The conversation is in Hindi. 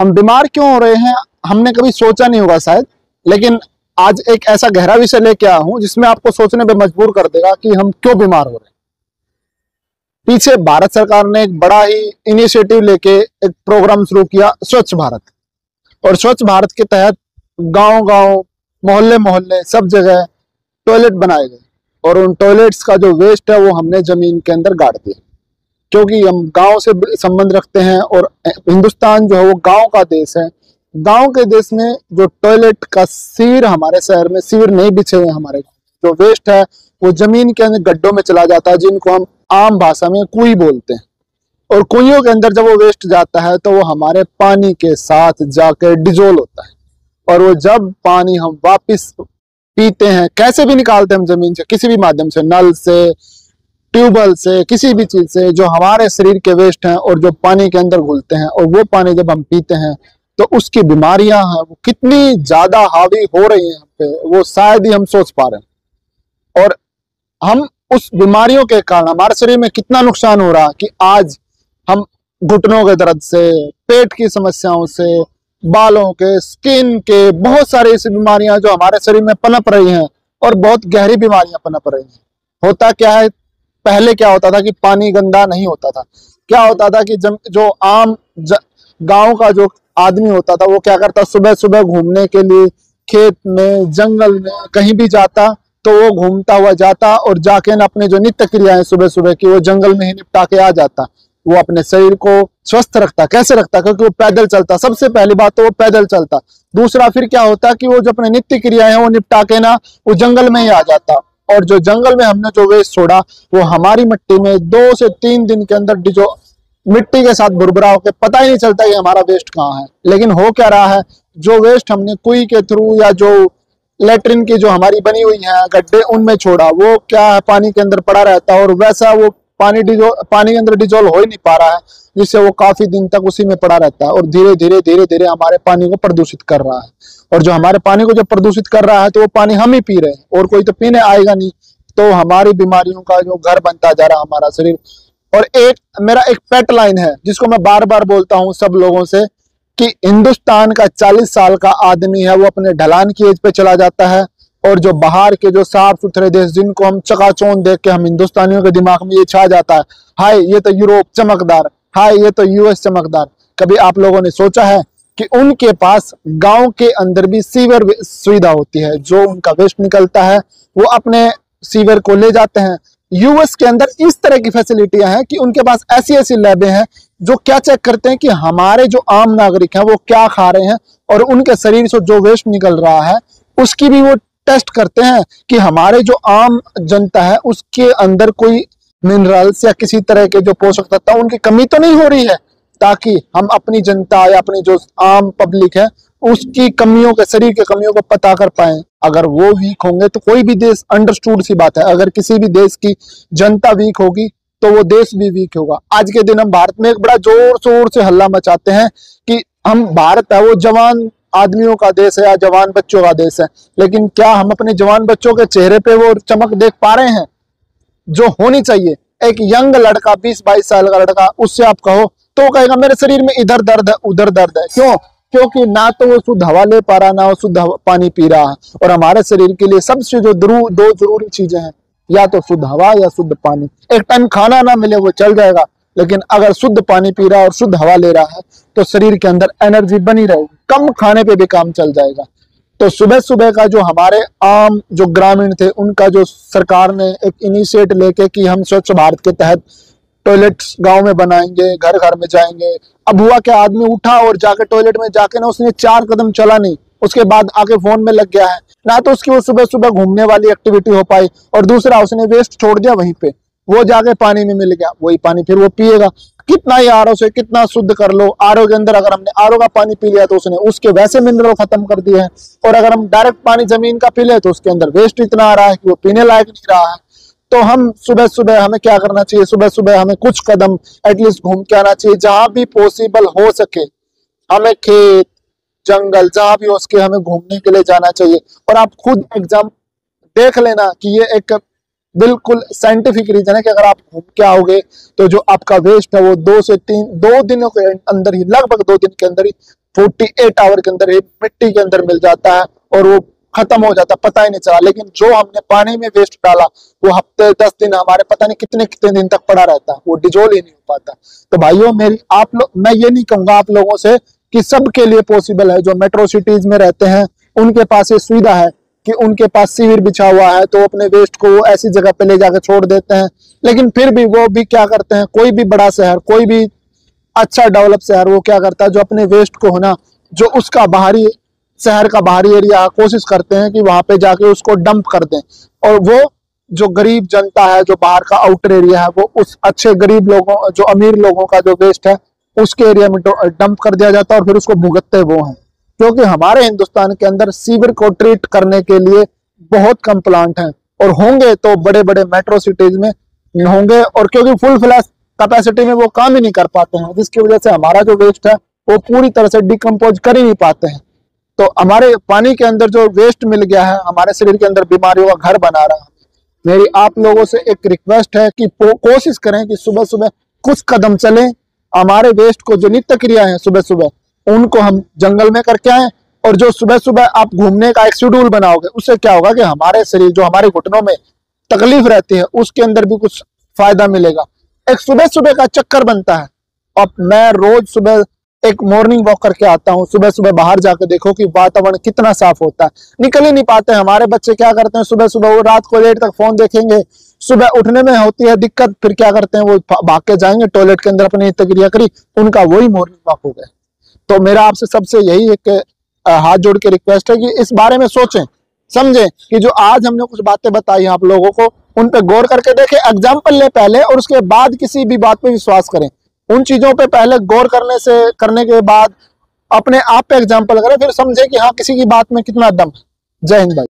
हम बीमार क्यों हो रहे हैं हमने कभी सोचा नहीं होगा शायद, लेकिन आज एक ऐसा गहरा विषय लेके आया हूं जिसमें आपको सोचने पे मजबूर कर देगा कि हम क्यों बीमार हो रहे हैं। पीछे भारत सरकार ने एक बड़ा ही इनिशिएटिव लेके एक प्रोग्राम शुरू किया, स्वच्छ भारत। और स्वच्छ भारत के तहत गांव गांव, मोहल्ले मोहल्ले, सब जगह टॉयलेट बनाए गए और उन टॉयलेट्स का जो वेस्ट है वो हमने जमीन के अंदर गाड़ दिया, क्योंकि हम गांव से संबंध रखते हैं और हिंदुस्तान जो है वो गांव का देश है। गांव के देश में जो टॉयलेट का सीवर, हमारे शहर में सीवर नहीं बिछे हुए, हमारे जो वेस्ट है वो जमीन के अंदर गड्ढों में चला जाता है, जिनको हम आम भाषा में कुई बोलते हैं। और कुइयों के अंदर जब वो वेस्ट जाता है तो वो हमारे पानी के साथ जाकर डिजोल्व होता है, और वो जब पानी हम वापस पीते हैं, कैसे भी निकालते हैं हम जमीन से, किसी भी माध्यम से, नल से, ट्यूबवेल से, किसी भी चीज से, जो हमारे शरीर के वेस्ट हैं और जो पानी के अंदर घुलते हैं, और वो पानी जब हम पीते हैं तो उसकी बीमारियां हैं वो कितनी ज्यादा हावी हो रही हैं हम पे, वो शायद ही हम सोच पा रहे हैं। और हम उस बीमारियों के कारण हमारे शरीर में कितना नुकसान हो रहा है कि आज हम घुटनों के दर्द से, पेट की समस्याओं से, बालों के, स्किन के, बहुत सारी ऐसी बीमारियां जो हमारे शरीर में पनप रही हैं और बहुत गहरी बीमारियां पनप रही हैं। होता क्या है, पहले क्या होता था कि पानी गंदा नहीं होता था। क्या होता था कि जो आम गांव का जो आदमी होता था वो क्या करता, सुबह सुबह घूमने के लिए खेत में, जंगल में, कहीं भी जाता तो वो घूमता हुआ जाता और जाके ना अपने जो नित्य क्रियाएं सुबह सुबह की वो जंगल में ही निपटा के आ जाता। वो अपने शरीर को स्वस्थ रखता। कैसे रखता? क्योंकि वो पैदल चलता। सबसे पहली बात तो वो पैदल चलता। दूसरा फिर क्या होता कि वो जो अपने नित्य क्रियाएं हैं वो निपटा के ना वो जंगल में ही आ जाता, और जो जंगल में हमने जो वेस्ट छोड़ा वो हमारी मिट्टी में 2 से 3 दिन के अंदर जो मिट्टी के साथ भुरभुरा होकर पता ही नहीं चलता कि हमारा वेस्ट कहाँ है। लेकिन हो क्या रहा है, जो वेस्ट हमने कुई के थ्रू या जो लेटरिन की जो हमारी बनी हुई है गड्ढे उनमें छोड़ा, वो क्या है पानी के अंदर पड़ा रहता है, और वैसा वो पानी के अंदर डिजोल्व हो ही नहीं पा रहा है, जिससे वो काफी दिन तक उसी में पड़ा रहता है और धीरे धीरे हमारे पानी को प्रदूषित कर रहा है। और जो हमारे पानी को जब प्रदूषित कर रहा है तो वो पानी हम ही पी रहे हैं और कोई तो पीने आएगा नहीं, तो हमारी बीमारियों का जो घर बनता जा रहा है हमारा शरीर। और मेरा एक पेट लाइन है जिसको मैं बार बार बोलता हूँ सब लोगों से कि हिंदुस्तान का 40 साल का आदमी है वो अपने ढलान की एज पे चला जाता है, और जो बाहर के जो साफ सुथरे देश जिनको हम चकाचौंध देख के हम हिंदुस्तानियों के दिमाग में ये छा जाता है, हाय ये तो यूरोप चमकदार, हाय ये तो यूएस चमकदार। कभी आप लोगों ने सोचा है कि उनके पास गांव के अंदर भी सीवर सुविधा होती है, जो उनका वेस्ट निकलता है वो अपने सीवर को ले जाते हैं। यूएस के अंदर इस तरह की फैसिलिटियां हैं कि उनके पास ऐसी ऐसी लैबें हैं जो क्या चेक करते हैं कि हमारे जो आम नागरिक हैं वो क्या खा रहे हैं, और उनके शरीर से जो वेस्ट निकल रहा है उसकी भी वो टेस्ट करते हैं कि हमारे जो आम जनता है उसके अंदर कोई मिनरल्स या किसी तरह के जो पोषक तत्व उनकी कमी तो नहीं हो रही है, ताकि हम अपनी जनता या अपनी जो आम पब्लिक है उसकी कमियों के, शरीर के कमियों को पता कर पाए। अगर वो वीक होंगे तो कोई भी देश, अंडरस्टूड सी बात है, अगर किसी भी देश की जनता वीक होगी तो वो देश भी वीक होगा। आज के दिन हम भारत में एक बड़ा जोर शोर से हल्ला मचाते हैं कि हम भारत है वो जवान आदमियों का देश है या जवान बच्चों का देश है, लेकिन क्या हम अपने जवान बच्चों के चेहरे पे वो चमक देख पा रहे हैं जो होनी चाहिए? एक यंग लड़का, 20-22 साल का लड़का, उससे आप कहो तो वो कहेगा मेरे शरीर में इधर दर्द है, उधर दर्द है। क्यों? क्योंकि ना तो वो शुद्ध हवा ले पा रहा, ना वो शुद्ध पानी पी रहा है। और हमारे शरीर के लिए सबसे जो दो जरूरी चीजें हैं, या तो शुद्ध हवा या शुद्ध पानी। एक टाइम खाना ना मिले वो चल जाएगा, लेकिन अगर शुद्ध पानी पी रहा है और शुद्ध हवा ले रहा है तो शरीर के अंदर एनर्जी बनी रहेगी, कम खाने पे भी काम चल जाएगा। तो सुबह सुबह का जो हमारे आम जो ग्रामीण थे उनका जो सरकार ने एक इनिशिएटिव लेके कि हम स्वच्छ भारत के तहत टॉयलेट्स गांव में बनाएंगे, घर घर में जाएंगे। अब हुआ क्या, आदमी उठा और जाके टॉयलेट में जाके ना उसने 4 कदम चला नहीं, उसके बाद आके फोन में लग गया है। ना तो उसकी वो सुबह सुबह घूमने वाली एक्टिविटी हो पाई, और दूसरा उसने वेस्ट छोड़ दिया वहीं पे, वो जाके पानी में मिल गया, वही पानी फिर वो पिएगा। कितना ही आरओ से कितना शुद्ध कर लो, आरओ के अंदर अगर हमने आरओ का पानी पी लिया तो उसने उसके वैसे मिनरल खत्म कर दिए हैं, और अगर हम डायरेक्ट पानी जमीन का पी ले तो उसके अंदर वेस्ट इतना आ रहा है कि वो पीने लायक नहीं रहा है। तो हम सुबह सुबह हमें क्या करना चाहिए, सुबह सुबह हमें कुछ कदम एटलीस्ट घूम के आना चाहिए, जहां भी पॉसिबल हो सके हमें खेत, जंगल, जहां भी हो सके हमें घूमने के लिए जाना चाहिए। और आप खुद एग्जाम देख लेना कि ये एक बिल्कुल साइंटिफिक रीजन है कि अगर आप घूम के आओगे तो जो आपका वेस्ट है वो 2 से 3 2 दिनों के अंदर ही, लगभग 2 दिन के अंदर ही 48 आवर के अंदर ही मिट्टी के अंदर मिल जाता है और वो खत्म हो जाता, पता ही नहीं चला। लेकिन जो हमने पानी में वेस्ट डाला वो हफ्ते 10 दिन हमारे पता नहीं कितने कितने दिन तक पड़ा रहता है, वो डिजोल्व ही नहीं हो पाता। तो भाइयों मेरी आप लोग, मैं ये नहीं कहूंगा आप लोगों से कि सबके लिए पॉसिबल है। जो मेट्रो सिटीज में रहते हैं उनके पास ये सुविधा है कि उनके पास शिविर बिछा हुआ है, तो अपने वेस्ट को वो ऐसी जगह पे ले जाकर छोड़ देते हैं। लेकिन फिर भी वो भी क्या करते हैं, कोई भी बड़ा शहर, कोई भी अच्छा डेवलप शहर, वो क्या करता है, जो अपने वेस्ट को होना, जो उसका बाहरी शहर का बाहरी एरिया, कोशिश करते हैं कि वहां पे जाके उसको डंप कर दें। और वो जो गरीब जनता है, जो बाहर का आउटर एरिया है, वो उस अच्छे गरीब लोगों, जो अमीर लोगों का जो वेस्ट है उसके एरिया में डंप कर दिया जाता है और फिर उसको भुगतते वो हैं। क्योंकि हमारे हिंदुस्तान के अंदर सीवर को ट्रीट करने के लिए बहुत कम प्लांट हैं, और होंगे तो बड़े बड़े मेट्रो सिटीज में होंगे, और क्योंकि फुल फ्लैश कैपेसिटी में वो काम ही नहीं कर पाते हैं, जिसकी वजह से हमारा जो वेस्ट है वो पूरी तरह से डिकम्पोज कर ही नहीं पाते हैं। तो हमारे पानी के अंदर जो वेस्ट मिल गया है हमारे शरीर के अंदर बीमारियों का घर बना रहा है। मेरी आप लोगों से एक रिक्वेस्ट है कि कोशिश करें कि सुबह सुबह कुछ कदम चलें, हमारे वेस्ट को जो नित्य क्रिया है सुबह सुबह उनको हम जंगल में करके आए। और जो सुबह सुबह आप घूमने का एक शेड्यूल बनाओगे, उससे क्या होगा कि हमारे शरीर, जो हमारे घुटनों में तकलीफ रहती है, उसके अंदर भी कुछ फायदा मिलेगा। एक सुबह सुबह का चक्कर बनता है। अब मैं रोज सुबह एक मॉर्निंग वॉक करके आता हूँ। सुबह सुबह बाहर जाकर देखो कि वातावरण कितना साफ होता है। निकल ही नहीं पाते हमारे बच्चे, क्या करते हैं सुबह सुबह, वो रात को लेट तक फोन देखेंगे, सुबह उठने में होती है दिक्कत, फिर क्या करते हैं वो भाग के जाएंगे टॉयलेट के अंदर, अपनी नित्य क्रिया करी, उनका वही मॉर्निंग वॉक हो गया। तो मेरा आपसे सबसे यही एक हाथ जोड़ के रिक्वेस्ट है कि इस बारे में सोचें, समझें कि जो आज हमने कुछ बातें बताई आप लोगों को, उन पे गौर करके देखें, एग्जाम्पल ले पहले, और उसके बाद किसी भी बात पे विश्वास करें। उन चीजों पे पहले गौर करने के बाद अपने आप पे एग्जाम्पल करें, फिर समझें कि हाँ किसी की बात में कितना दम है। जय हिंद भाई।